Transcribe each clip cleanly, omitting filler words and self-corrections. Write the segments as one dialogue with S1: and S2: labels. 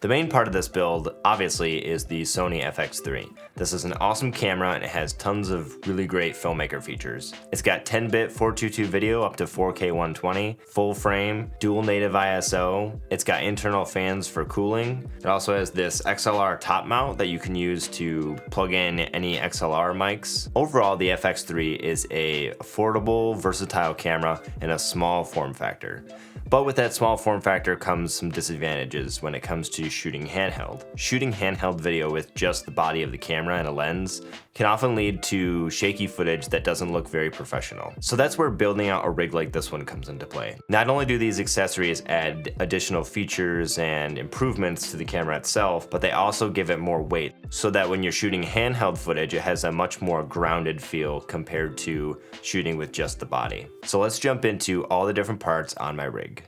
S1: The main part of this build, obviously, is the Sony FX3. This is an awesome camera and it has tons of really great filmmaker features. It's got 10-bit 422 video up to 4K 120, full frame, dual native ISO. It's got internal fans for cooling. It also has this XLR top mount that you can use to plug in any XLR mics. Overall, the FX3 is a affordable, versatile camera in a small form factor. But with that small form factor comes some disadvantages when it comes to shooting handheld. Shooting handheld video with just the body of the camera and a lens can often lead to shaky footage that doesn't look very professional. So that's where building out a rig like this one comes into play. Not only do these accessories add additional features and improvements to the camera itself, but they also give it more weight so that when you're shooting handheld footage, it has a much more grounded feel compared to shooting with just the body. So let's jump into all the different parts on my rig.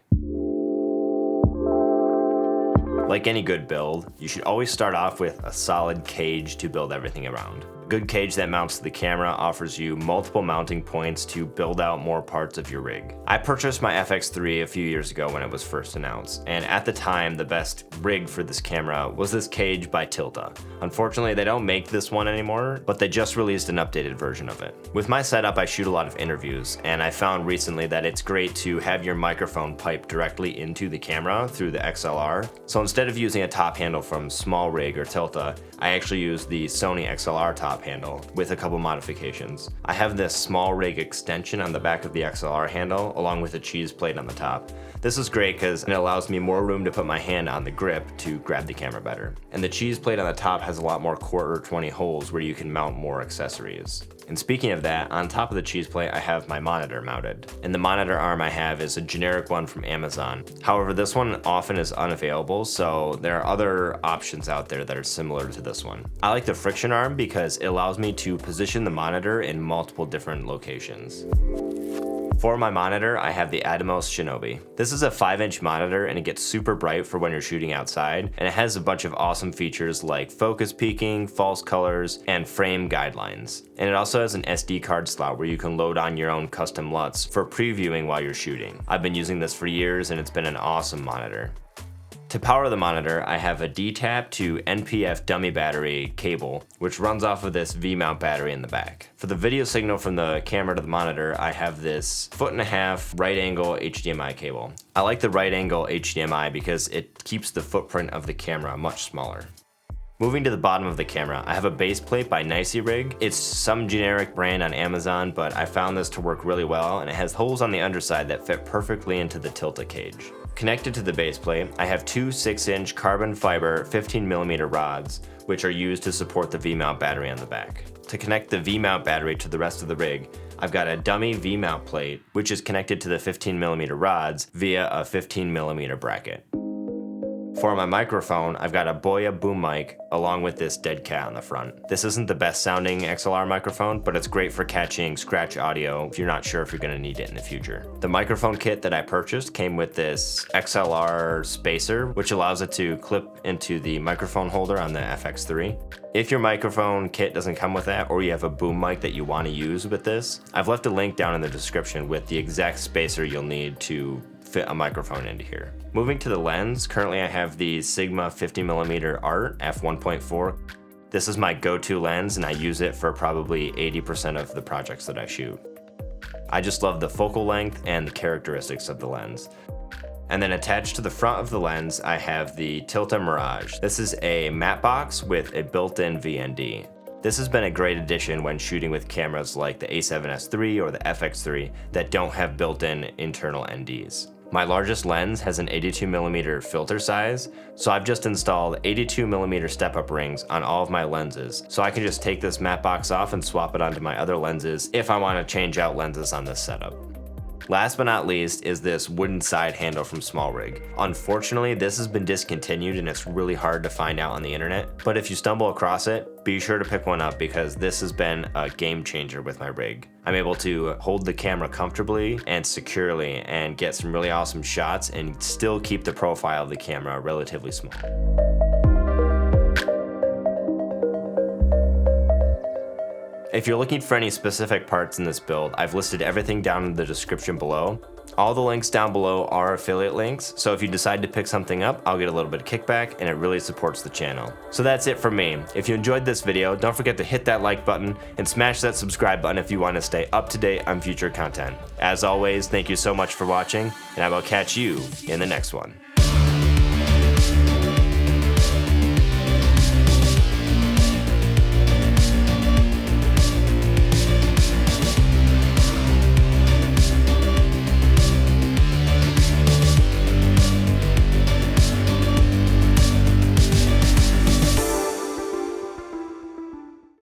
S1: Like any good build, you should always start off with a solid cage to build everything around. A good cage that mounts to the camera offers you multiple mounting points to build out more parts of your rig. I purchased my FX3 a few years ago when it was first announced, and at the time the best rig for this camera was this cage by Tilta. Unfortunately, they don't make this one anymore, but they just released an updated version of it. With my setup, I shoot a lot of interviews, and I found recently that it's great to have your microphone pipe directly into the camera through the XLR. So instead of using a top handle from Small Rig or Tilta, I actually use the Sony XLR top handle with a couple modifications. I have this Small Rig extension on the back of the XLR handle along with a cheese plate on the top. This is great because it allows me more room to put my hand on the grip to grab the camera better. And the cheese plate on the top has a lot more 1/4-20 holes where you can mount more accessories. And speaking of that, on top of the cheese plate I have my monitor mounted. And the monitor arm I have is a generic one from Amazon. However, this one often is unavailable, so there are other options out there that are similar to this one. I like the friction arm because it allows me to position the monitor in multiple different locations. For my monitor, I have the Atomos Shinobi. This is a 5-inch monitor and it gets super bright for when you're shooting outside, and it has a bunch of awesome features like focus peaking, false colors, and frame guidelines. And it also has an SD card slot where you can load on your own custom LUTs for previewing while you're shooting. I've been using this for years and it's been an awesome monitor. To power the monitor, I have a D-tap to NPF dummy battery cable, which runs off of this V-mount battery in the back. For the video signal from the camera to the monitor, I have this 1.5-foot right angle HDMI cable. I like the right angle HDMI because it keeps the footprint of the camera much smaller. Moving to the bottom of the camera, I have a Baseplate by Nicey Rig. It's some generic brand on Amazon, but I found this to work really well, and it has holes on the underside that fit perfectly into the Tilta cage. Connected to the Baseplate, I have two 6-inch carbon fiber 15mm rods, which are used to support the V-mount battery on the back. To connect the V-mount battery to the rest of the rig, I've got a dummy V-mount plate, which is connected to the 15mm rods via a 15mm bracket. For my microphone, I've got a Boya boom mic along with this dead cat on the front. This isn't the best sounding XLR microphone, but it's great for catching scratch audio if you're not sure if you're gonna need it in the future. The microphone kit that I purchased came with this XLR spacer, which allows it to clip into the microphone holder on the FX3. If your microphone kit doesn't come with that, or you have a boom mic that you wanna use with this, I've left a link down in the description with the exact spacer you'll need to fit a microphone into here. Moving to the lens, currently I have the Sigma 50mm Art f1.4. This is my go-to lens and I use it for probably 80% of the projects that I shoot. I just love the focal length and the characteristics of the lens. And then attached to the front of the lens, I have the Tilta Mirage. This is a matte box with a built-in VND. This has been a great addition when shooting with cameras like the A7S III or the FX3 that don't have built-in internal NDs. My largest lens has an 82mm filter size, so I've just installed 82mm step-up rings on all of my lenses, so I can just take this matte box off and swap it onto my other lenses if I want to change out lenses on this setup. Last but not least is this wooden side handle from Small Rig. Unfortunately, this has been discontinued and it's really hard to find out on the internet, but if you stumble across it, be sure to pick one up because this has been a game changer with my rig. I'm able to hold the camera comfortably and securely and get some really awesome shots and still keep the profile of the camera relatively small. If you're looking for any specific parts in this build, I've listed everything down in the description below. All the links down below are affiliate links, so if you decide to pick something up, I'll get a little bit of kickback and it really supports the channel. So that's it for me. If you enjoyed this video, don't forget to hit that like button and smash that subscribe button if you want to stay up to date on future content. As always, thank you so much for watching, and I will catch you in the next one.